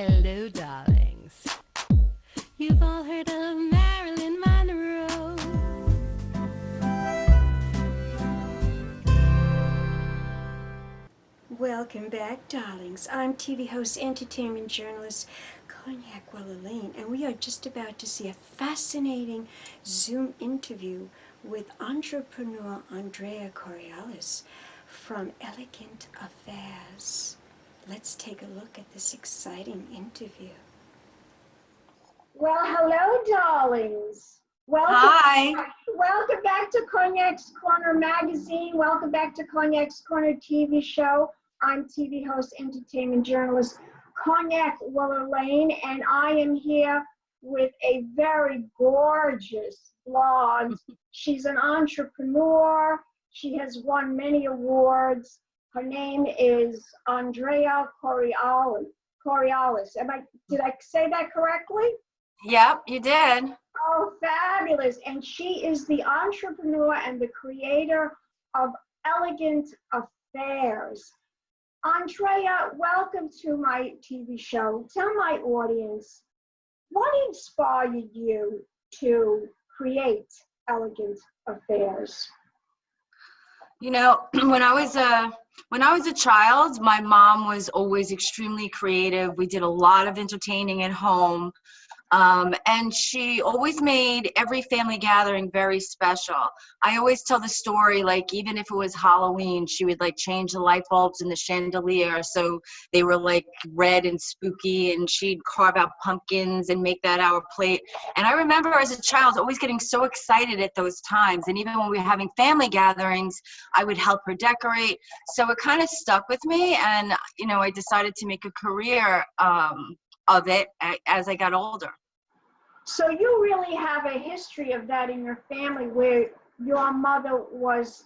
Hello, darlings. You've all heard of Marilyn Monroe. Welcome back, darlings. I'm TV host, entertainment journalist, Cognac Wellerlane, and we are just about to see a fascinating Zoom interview with entrepreneur Andrea Correale from Elegant Affairs. Let's take a look at this exciting interview. Well, hello, darlings. Hi. Welcome back to Cognac's Corner magazine. Welcome back to Cognac's Corner TV show. I'm TV host, entertainment journalist, Cognac Wellerlane, and I am here with a very gorgeous blonde. She's an entrepreneur. She has won many awards. Her name is Andrea Correale. Did I say that correctly? Yep, you did. Oh, fabulous. And she is the entrepreneur and the creator of Elegant Affairs. Andrea, welcome to my TV show. Tell my audience, what inspired you to create Elegant Affairs? You know, when I was a child, my mom was always extremely creative. We did a lot of entertaining at home. And she always made every family gathering very special. I always tell the story, like, even if it was Halloween, she would like change the light bulbs in the chandelier so they were like red and spooky, and she'd carve out pumpkins and make that our plate. And I remember as a child always getting so excited at those times. And even when we were having family gatherings, I would help her decorate. So it kind of stuck with me, and you know, I decided to make a career of it as I got older. So you really have a history of that in your family, where your mother was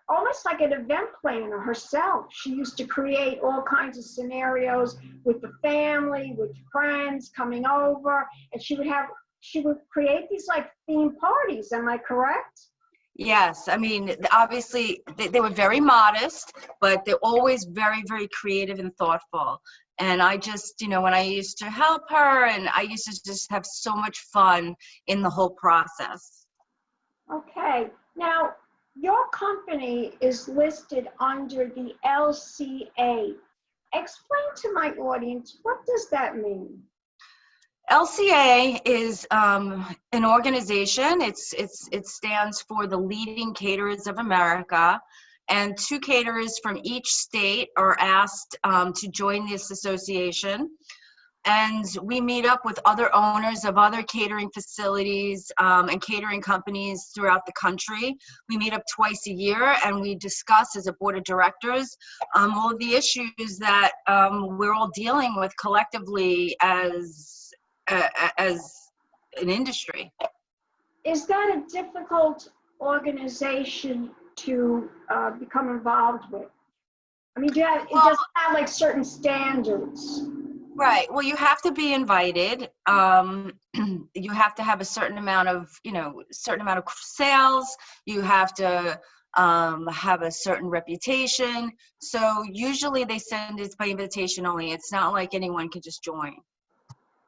almost like an event planner herself. She used to create all kinds of scenarios with the family, with friends coming over, and she would create these like theme parties. Am I correct? Yes, I mean, obviously they were very modest, but they're always very, very creative and thoughtful. And I just, you know, when I used to help her, and I used to just have so much fun in the whole process. Okay, now your company is listed under the LCA. Explain to my audience, what does that mean? LCA is an organization. It stands for the Leading Caterers of America, and 2 caterers from each state are asked to join this association. And we meet up with other owners of other catering facilities and catering companies throughout the country. We meet up twice a year, and we discuss as a board of directors all of the issues that we're all dealing with collectively as an industry. Is that a difficult organization to become involved with? I mean, it doesn't have like certain standards. Right. Well, you have to be invited. You have to have a certain amount of, certain amount of sales. You have to have a certain reputation. So usually they send it by invitation only. It's not like anyone can just join.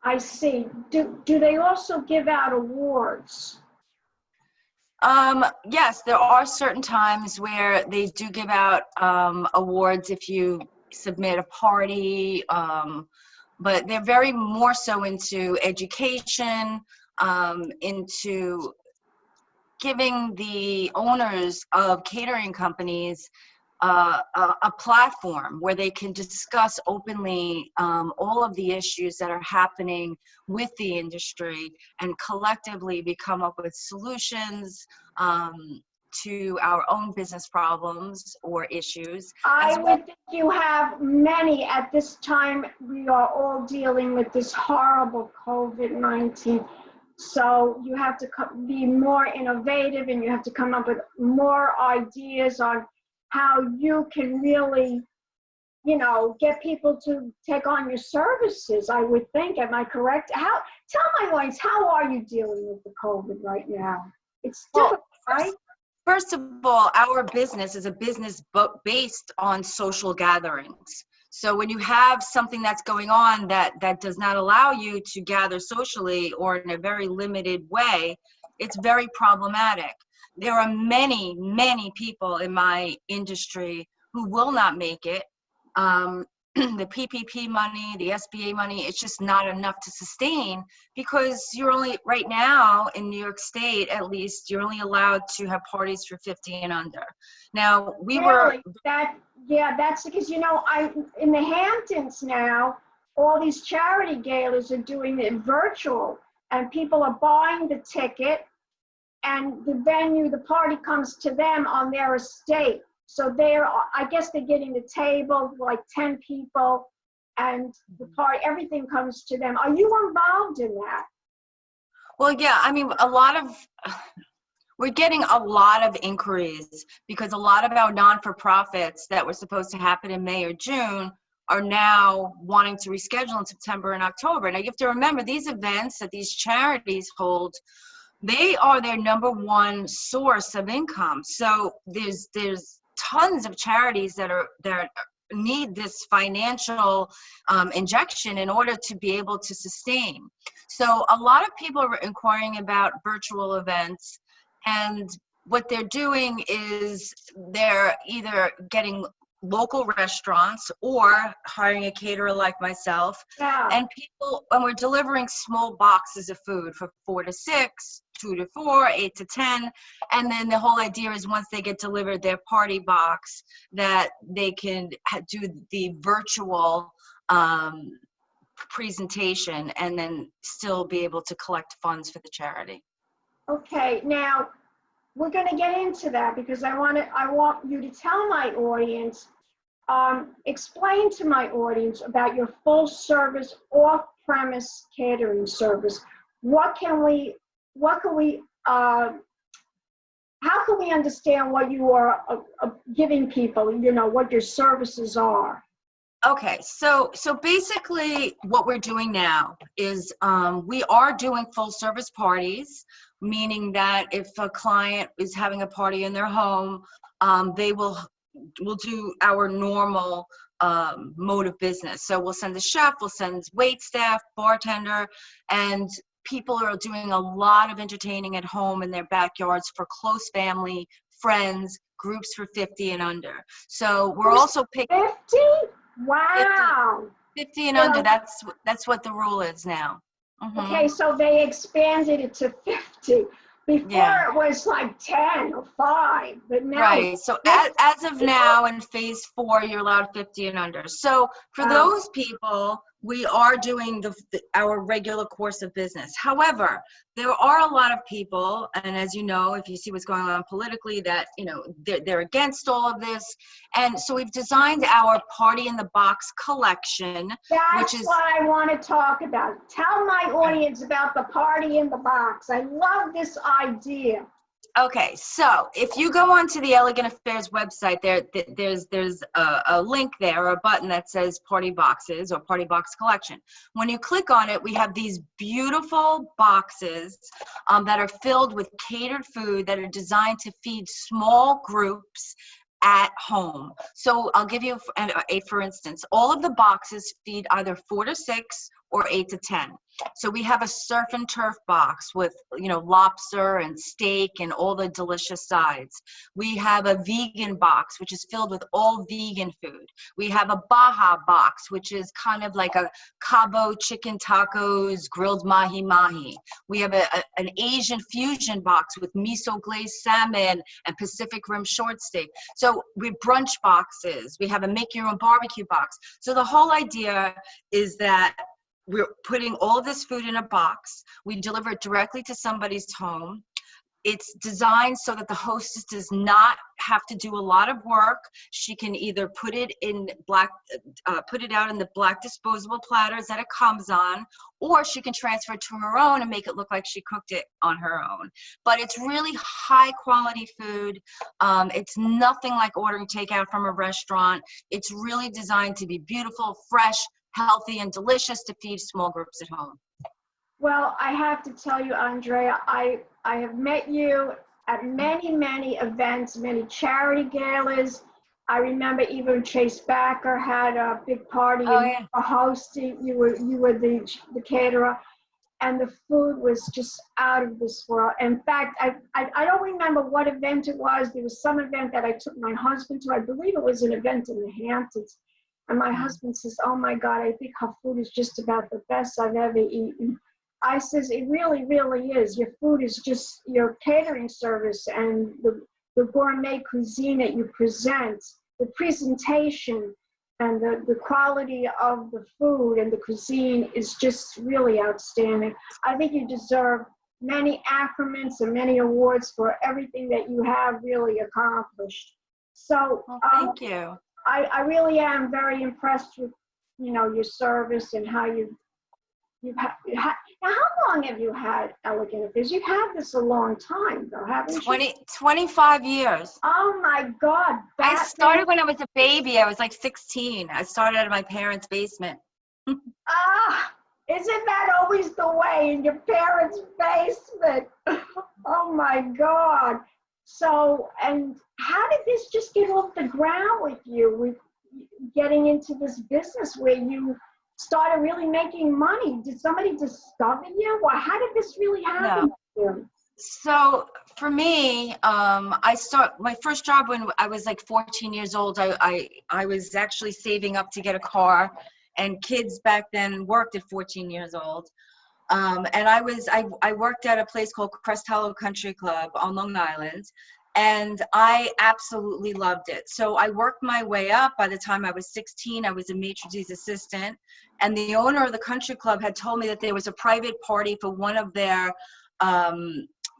I see. Do they also give out awards? Yes, there are certain times where they do give out awards if you submit a party, but they're very more so into education, into giving the owners of catering companies a platform where they can discuss openly all of the issues that are happening with the industry, and collectively come up with solutions to our own business problems or issues. I would think you have many at this time. We are all dealing with this horrible COVID-19. So you have to be more innovative, and you have to come up with more ideas on how you can really, get people to take on your services, I would think. Am I correct? Tell my audience, how are you dealing with the COVID right now? It's difficult, right? First of all, our business is a business based on social gatherings. So when you have something that's going on that does not allow you to gather socially or in a very limited way, it's very problematic. There are many, many people in my industry who will not make it. The PPP money, the SBA money, it's just not enough to sustain, because you're only, right now in New York State at least, you're only allowed to have parties for 50 and under. Now, we were... Yeah, that's because, you know, in the Hamptons now, all these charity galas are doing it virtual, and people are buying the ticket, and the venue, the party comes to them on their estate. So I guess they're getting the table, like 10 people, and the party, everything comes to them. Are you involved in that? Well, yeah, I mean, we're getting a lot of inquiries, because a lot of our non-for-profits that were supposed to happen in May or June are now wanting to reschedule in September and October. Now, you have to remember, these events that these charities hold, they are their #1 source of income. So there's tons of charities that need this financial injection in order to be able to sustain. So a lot of people are inquiring about virtual events, and what they're doing is they're either getting local restaurants or hiring a caterer like myself. Yeah. And we're delivering small boxes of food for 4 to 6, 2 to 4, 8 to 10. And then the whole idea is, once they get delivered their party box, that they can do the virtual presentation and then still be able to collect funds for the charity. Okay, now we're going to get into that, because I want you to tell my audience, explain to my audience about your full service off-premise catering service. How can we understand what you are giving people, you know, what your services are? Okay, so basically what we're doing now is we are doing full service parties, meaning that if a client is having a party in their home, we'll do our normal mode of business. So we'll send a chef, we'll send wait staff, bartender, and people are doing a lot of entertaining at home in their backyards for close family, friends, groups for 50 and under. So we're also picking 50? Wow. 50 and under, that's what the rule is now. Mm-hmm. Okay, so they expanded it to 50. Before it was like 10 or 5, but now. Right, so as of now in phase 4, you're allowed 50 and under. So for those people, we are doing our regular course of business. However, there are a lot of people, and as you know, if you see what's going on politically, that, you know, they're against all of this. And so we've designed our Party in the Box collection, which is what I want to talk about. Tell my audience about the Party in the Box. I love this idea. Okay, so if you go onto the Elegant Affairs website, there's a link there, or a button that says Party Boxes or Party Box Collection. When you click on it, we have these beautiful boxes that are filled with catered food that are designed to feed small groups at home. So I'll give you for instance, all of the boxes feed either 4 to 6 or 8 to 10. So we have a surf and turf box with, you know, lobster and steak and all the delicious sides. We have a vegan box, which is filled with all vegan food. We have a Baja box, which is kind of like a Cabo chicken tacos, grilled mahi-mahi. We have an Asian fusion box with miso glazed salmon and Pacific rim short steak. So we have brunch boxes. We have a make your own barbecue box. So the whole idea is that we're putting all of this food in a box. We deliver it directly to somebody's home. It's designed so that the hostess does not have to do a lot of work. She can either put it out in the black disposable platters that it comes on, or she can transfer it to her own and make it look like she cooked it on her own. But it's really high quality food. It's nothing like ordering takeout from a restaurant. It's really designed to be beautiful, fresh, healthy, and delicious to feed small groups at home. Well, I have to tell you, Andrea, I have met you at many, many events, many charity galas, I remember even Chase Backer had a big party Oh and you yeah. were hosting, you were the caterer, and the food was just out of this world. In fact, I don't remember what event it was. There was some event that I took my husband to. I believe it was an event in the Hamptons. And my husband says, oh my God, I think her food is just about the best I've ever eaten. I says, it really, really is. Your food is just your catering service and the gourmet cuisine that you present, the presentation and the quality of the food and the cuisine is just really outstanding. I think you deserve many acclamats and many awards for everything that you have really accomplished. So Well, thank you. I really am very impressed with, your service and how you've had. Now, how long have you had Elegant Affairs? You've had this a long time, though, haven't you? 25 years. Oh my God! I started when I was a baby. I was like 16. I started out of my parents' basement. Isn't that always the way, in your parents' basement? Oh my God! So, and how did this just get off the ground with you, with getting into this business where you started really making money? Did somebody discover you? Or how did this really happen to you? So for me, my first job when I was like 14 years old, I was actually saving up to get a car, and kids back then worked at 14 years old. And I worked at a place called Crest Hollow Country Club on Long Island, and I absolutely loved it. So I worked my way up. By the time I was 16, I was a maitre d's assistant, and the owner of the country club had told me that there was a private party for one of their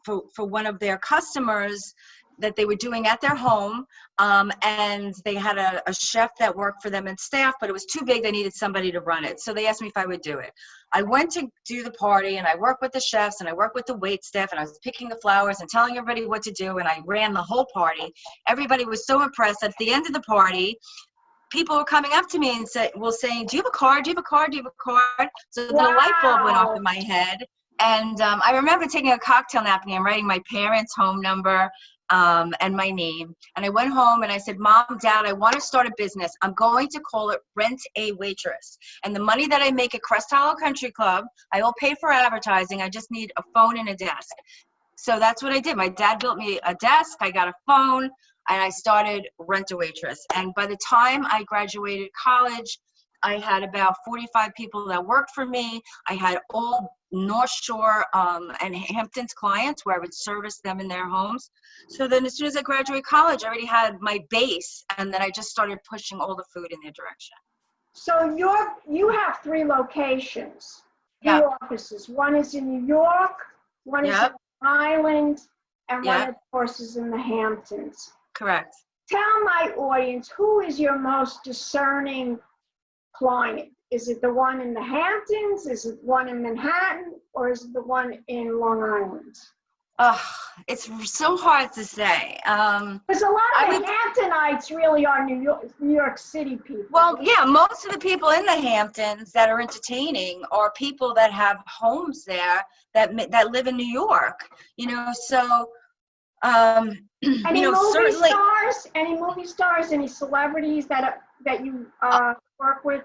for one of their customers that they were doing at their home, and they had a chef that worked for them and staff, but it was too big. They needed somebody to run it, so they asked me if I would do it. I went to do the party, and I worked with the chefs, and I worked with the wait staff, and I was picking the flowers and telling everybody what to do, and I ran the whole party. Everybody was so impressed. At the end of the party, people were coming up to me and saying, do you have a card? Do you have a card? Do you have a card? So the light bulb went off in my head. And I remember taking a cocktail napkin and writing my parents' home number and my name. And I went home and I said, Mom, Dad, I want to start a business. I'm going to call it Rent a Waitress. And the money that I make at Crest Hollow Country Club, I will pay for advertising. I just need a phone and a desk. So that's what I did. My dad built me a desk. I got a phone, and I started Rent a Waitress. And by the time I graduated college, I had about 45 people that worked for me. I had all North Shore and Hamptons clients where I would service them in their homes. So then as soon as I graduated college, I already had my base, and then I just started pushing all the food in their direction. So you have 3 locations, 3 offices. One is in New York, one is in Long Island, and one, of course, is in the Hamptons. Correct. Tell my audience, who is your most discerning client? Is it the one in the Hamptons? Is it one in Manhattan? Or is it the one in Long Island? It's so hard to say. Because a lot of the Hamptonites really are New York City people. Well, yeah, most of the people in the Hamptons that are entertaining are people that have homes there that live in New York. So any movie stars, any celebrities that you work with?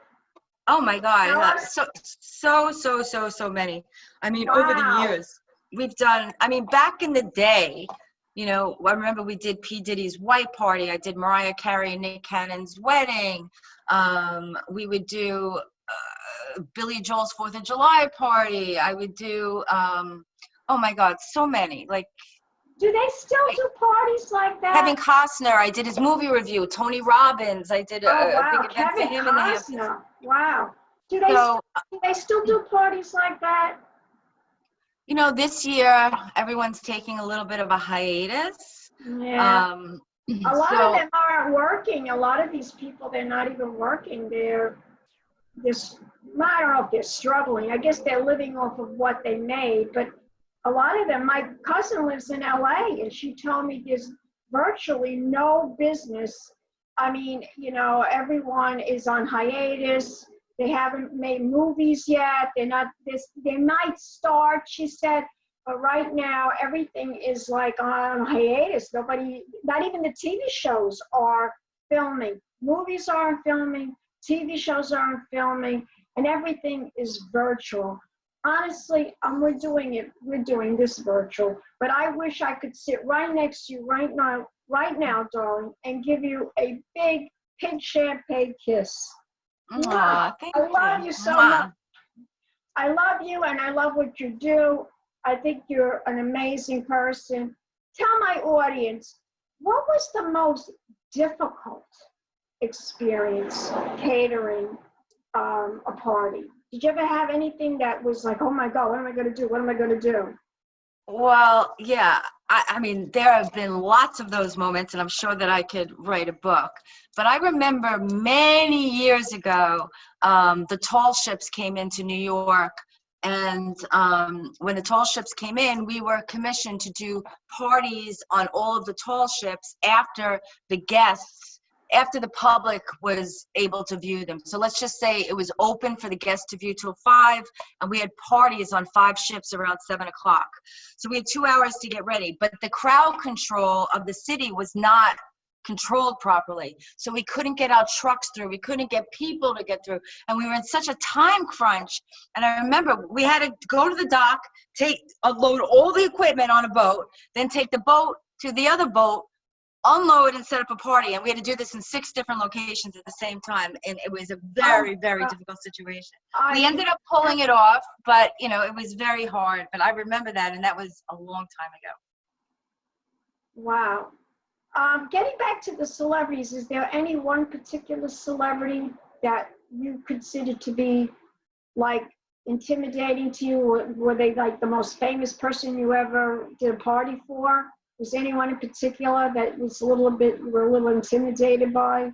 Oh my God, so many. I mean, over the years, we've done, back in the day, I remember we did P. Diddy's white party. I did Mariah Carey and Nick Cannon's wedding. We would do Billy Joel's 4th of July party. I would do, oh my God, so many. Do they still do parties like that? Kevin Costner, I did his movie review. Tony Robbins, I did a big event for him in the Hamptons. Wow. Do they still do parties like that? This year, everyone's taking a little bit of a hiatus. Yeah. A lot of them aren't working. A lot of these people, they're not even working. They're just, I don't know if they're struggling. I guess they're living off of what they made, but a lot of them, my cousin lives in LA, and she told me there's virtually no business. Everyone is on hiatus. They haven't made movies yet. They might start, she said, but right now everything is like on hiatus. Nobody, not even the TV shows are filming. Movies aren't filming, TV shows aren't filming, and everything is virtual. Honestly, we're doing this virtual, but I wish I could sit right next to you right now, darling, and give you a big pink champagne kiss. Aw, thank I love you so much. I love you and I love what you do. I think you're an amazing person. Tell my audience, what was the most difficult experience catering a party? Did you ever have anything that was like, oh my God, what am I going to do? What am I going to do? Well, yeah, I mean, there have been lots of those moments, and I'm sure that I could write a book. But I remember many years ago, the tall ships came into New York. And when the tall ships came in, we were commissioned to do parties on all of the tall ships after the public was able to view them. So let's just say it was open for the guests to view till 5, and we had parties on 5 ships around 7 o'clock. So we had 2 hours to get ready, but the crowd control of the city was not controlled properly. So we couldn't get our trucks through. We couldn't get people to get through. And we were in such a time crunch. And I remember we had to go to the dock, load all the equipment on a boat, then take the boat to the other boat, unload and set up a party. And we had to do this in 6 different locations at the same time. And it was a very, very difficult situation. We ended up pulling it off, but you know, it was very hard. But I remember that, and that was a long time ago. Wow. Getting back to the celebrities, is there any one particular celebrity that you consider to be like intimidating to you? Were they like the most famous person you ever did a party for? Was anyone in particular that was you were a little intimidated by?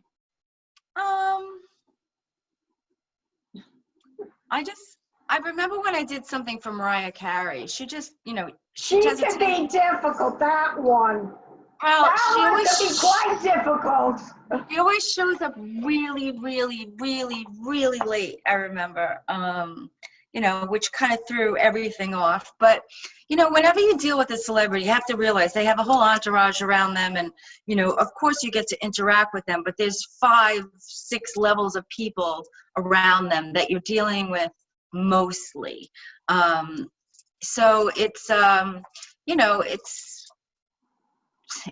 I remember when I did something for Mariah Carey. She just, you know, she can be difficult, that one. Well, she always can be quite difficult. She always shows up really, really, really, really late, I remember. You know, which kind of threw everything off. But, you know, whenever you deal with a celebrity, you have to realize they have a whole entourage around them. And, you know, of course you get to interact with them, but there's 5, 6 levels of people around them that you're dealing with mostly. So it's, you know,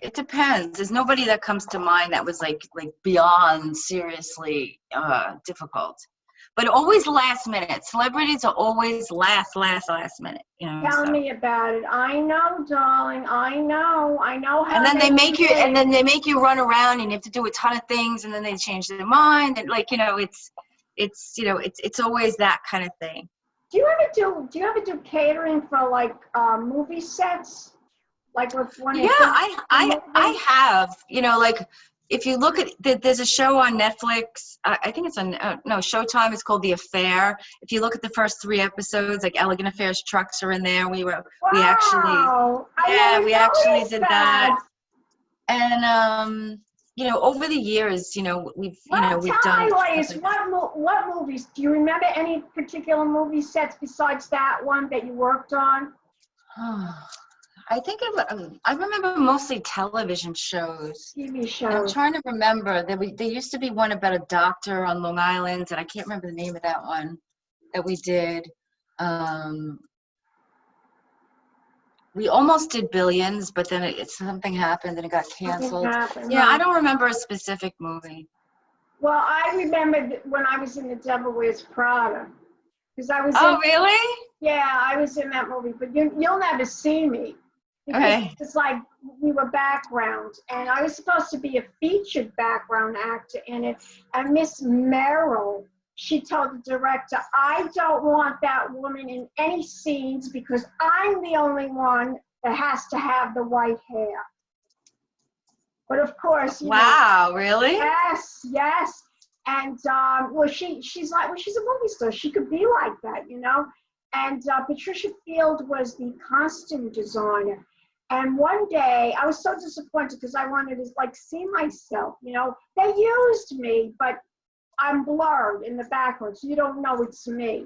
it depends. There's nobody that comes to mind that was like beyond seriously difficult. But always last minute. Celebrities are always last minute. You know. Tell me about it. I know, darling. I know how. And then they make you run around, and you have to do a ton of things, and then they change their mind, and like, you know, it's you know, it's always that kind of thing. Do you ever do catering for like movie sets? Like with one? Yeah, I have. You know, like. If you look at, there's a show on Netflix, I think it's on, no, Showtime, it's called The Affair. If you look at the first 3 episodes, like Elegant Affairs trucks are in there. We actually did that. And, you know, over the years, you know, we've done. What movies, do you remember any particular movie sets besides that one that you worked on? I think I remember mostly television shows. TV shows. And I'm trying to remember. There used to be one about a doctor on Long Island, and I can't remember the name of that one that we did. We almost did Billions, but then something happened and it got canceled. Yeah, I don't remember a specific movie. Well, I remember when I was in The Devil Wears Prada. Because I was. Oh, really? Yeah, I was in that movie, but you'll never see me. Because it's like we were background, and I was supposed to be a featured background actor in it. And Miss Merrill, she told the director, I don't want that woman in any scenes because I'm the only one that has to have the white hair. But of course, wow, really? Yes. And well, she's like, well, she's a movie star. She could be like that, you know. And Patricia Field was the costume designer. And one day, I was so disappointed because I wanted to like see myself, you know. They used me, but I'm blurred in the background, so you don't know it's me.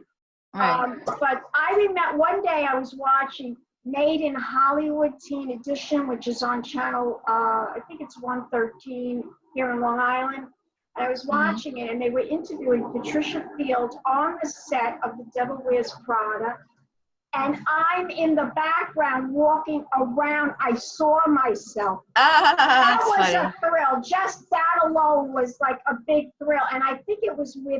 Right. But I remember one day I was watching Made in Hollywood Teen Edition, which is on channel, I think it's 113. here in Long Island. And I was watching it, and they were interviewing Patricia Fields on the set of The Devil Wears Prada. And I'm in the background walking around. I saw myself. That was funny. a thrill. Just that alone was like a big thrill. And I think it was where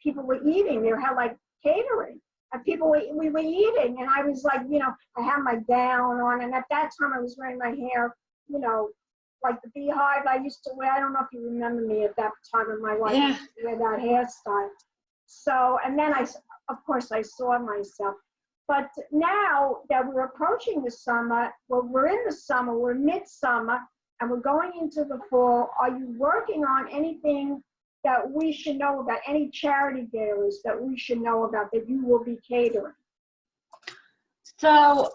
people were eating. They had like catering. And we were eating. And I was like, I had my gown on. And at that time, I was wearing my hair, like the beehive I used to wear. I don't know if you remember me at that time in my life. Yeah. I used to wear that hairstyle. So, and then of course, I saw myself. But now that we're approaching the summer, well, we're in the summer, we're midsummer, and we're going into the fall. Are you working on anything that we should know about, any charity galas that we should know about that you will be catering? So,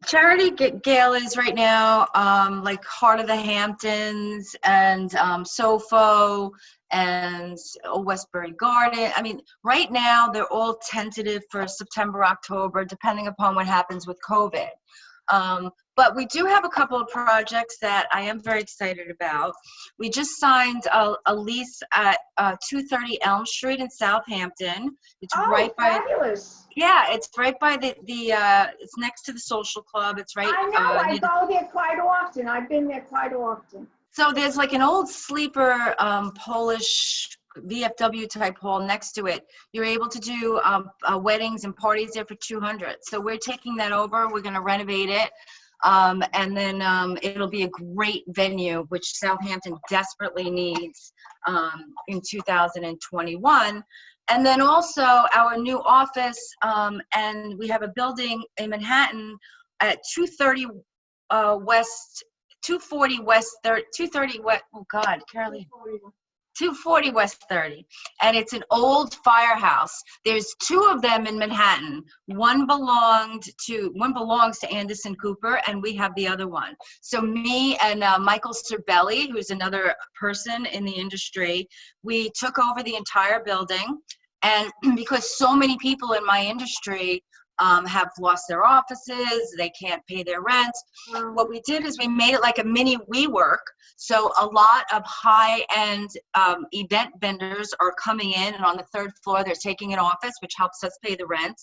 charity galas right now, like Heart of the Hamptons and SOFO and Westbury Garden. I mean, right now they're all tentative for September, October, depending upon what happens with COVID. But we do have a couple of projects that I am very excited about. We just signed a lease at 230 Elm Street in Southampton. It's right by. Fabulous. Yeah, it's right by it's next to the social club. It's right. I know, I go there quite often. I've been there quite often. So there's like an old sleeper Polish VFW type hall next to it. You're able to do weddings and parties there for 200. So we're taking that over. We're going to renovate it. And then it'll be a great venue, which Southampton desperately needs in 2021. And then also our new office, and we have a building in Manhattan at 230 West, 240 West 30, 230 West, oh God, Caroline. 240 West 30, and it's an old firehouse. There's two of them in Manhattan. One belongs to Anderson Cooper, and we have the other one. So me and Michael Cerbelli, who's another person in the industry, we took over the entire building. And because so many people in my industry have lost their offices, they can't pay their rent. What we did is we made it like a mini WeWork. So a lot of high-end event vendors are coming in, and on the third floor, they're taking an office, which helps us pay the rent.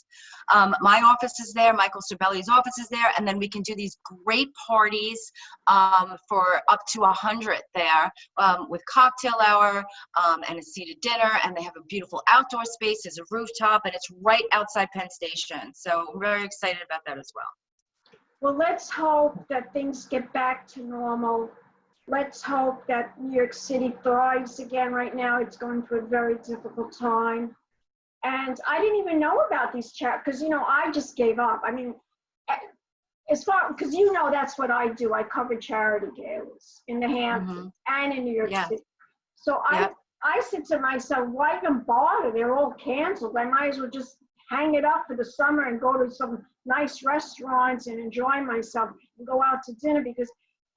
My office is there, Michael Cerbelli's office is there, and then we can do these great parties for up to 100 there with cocktail hour and a seated dinner, and they have a beautiful outdoor space. There's a rooftop, and it's right outside Penn Station. So I'm very excited about that as well. Well, let's hope that things get back to normal. Let's hope that New York City thrives again. Right now, it's going through a very difficult time. And I didn't even know about these because, I just gave up. I mean, because that's what I do. I cover charity galas in the Hamptons and in New York City. So I said to myself, why even bother? They're all canceled. I might as well just hang it up for the summer and go to some nice restaurants and enjoy myself and go out to dinner, because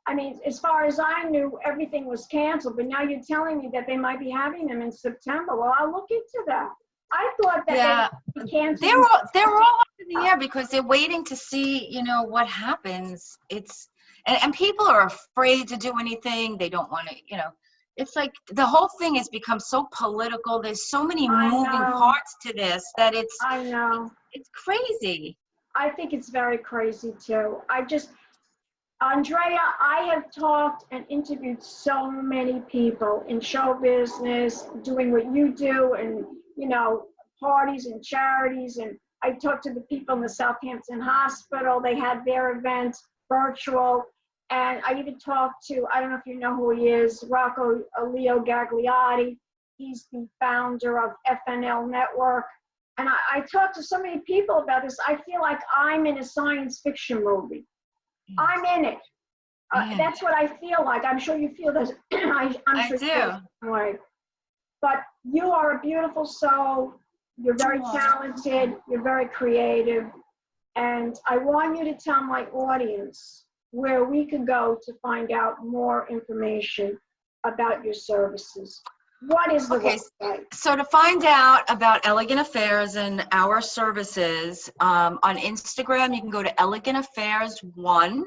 I mean, as far as I knew, everything was canceled, but now you're telling me that they might be having them in September. Well, I'll look into that. I thought that they canceled. They're all up in the air because they're waiting to see, what happens. And people are afraid to do anything. They don't want to, it's like the whole thing has become so political. There's so many moving parts to this that it's crazy. I think it's very crazy too. Andrea, I have talked and interviewed so many people in show business, doing what you do, and parties and charities. And I talked to the people in the Southampton Hospital. They had their events virtual. And I even talked to, I don't know if you know who he is, Rocco Leo Gagliotti. He's the founder of FNL Network. And I talked to so many people about this. I feel like I'm in a science fiction movie. Yes. I'm in it. That's what I feel like. I'm sure you feel this. I'm sure you feel the same way. But you are a beautiful soul. You're very talented. You're very creative. And I want you to tell my audience where we can go to find out more information about your services. What is the website? So to find out about Elegant Affairs and our services, on Instagram, you can go to Elegant Affairs 1,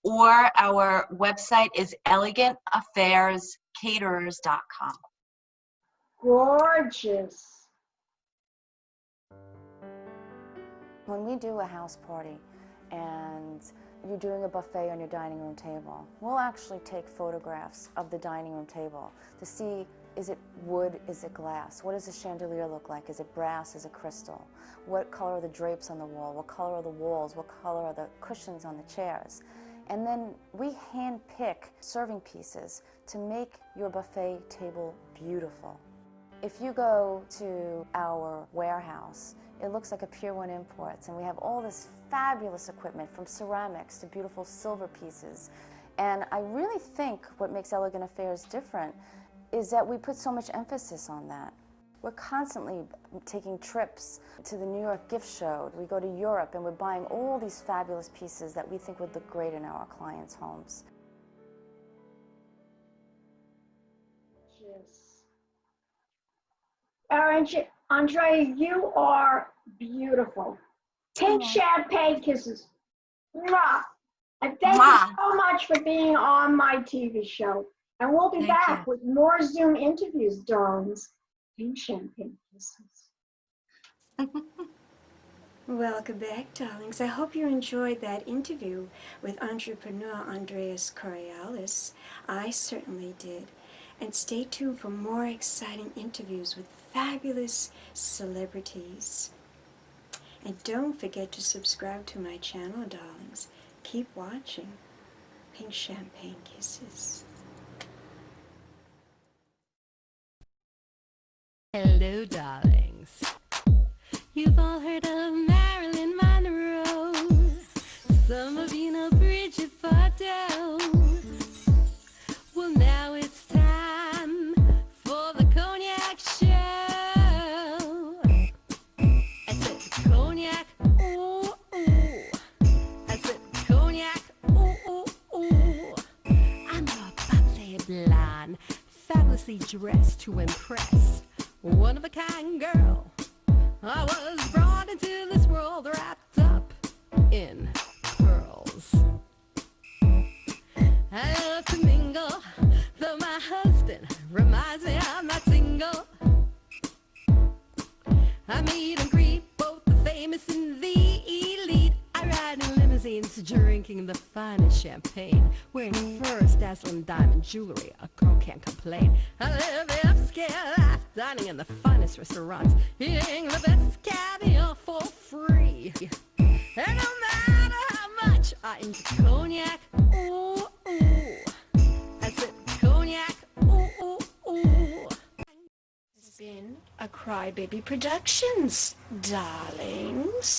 or our website is elegantaffairscaterers.com. Gorgeous. When we do a house party and you're doing a buffet on your dining room table, we'll actually take photographs of the dining room table to see, is it wood, is it glass? What does the chandelier look like? Is it brass, is it crystal? What color are the drapes on the wall? What color are the walls? What color are the cushions on the chairs? And then we hand pick serving pieces to make your buffet table beautiful. If you go to our warehouse, it looks like a Pier 1 Imports, and we have all this fabulous equipment, from ceramics to beautiful silver pieces. And I really think what makes Elegant Affairs different is that we put so much emphasis on that. We're constantly taking trips to the New York gift show. We go to Europe, and we're buying all these fabulous pieces that we think would look great in our clients' homes. Andrea, you are beautiful. Pink champagne kisses. Mwah. And thank you so much for being on my TV show. And we'll be back with more Zoom interviews, darlings. Pink champagne kisses. Welcome back, darlings. I hope you enjoyed that interview with entrepreneur Andrea Correale. I certainly did. And stay tuned for more exciting interviews with fabulous celebrities. And don't forget to subscribe to my channel, darlings. Keep watching. Pink Champagne Kisses. Hello, darlings. You've all heard of Marilyn Monroe. Some of you know Bridget Bardot. Well, now it's time for the Cognac show. I said Cognac, ooh, ooh. I said Cognac, ooh, ooh, ooh. I'm a bubbly blonde, fabulously dressed to impress. One of a kind girl. I was brought into this world wrapped up in pearls. I love to mingle, though my husband reminds me I'm not single. I meet and greet both the famous and the elite. I ride in limousines, drinking the finest champagne, wearing furs, dazzling diamond jewelry. A girl can't complain. I live the upscale life, dining in the finest restaurants, eating the best caviar for free. And no matter how much I enjoy cognac, ooh, ooh. I said cognac, ooh, ooh, ooh. It's been a Crybaby Productions, darlings.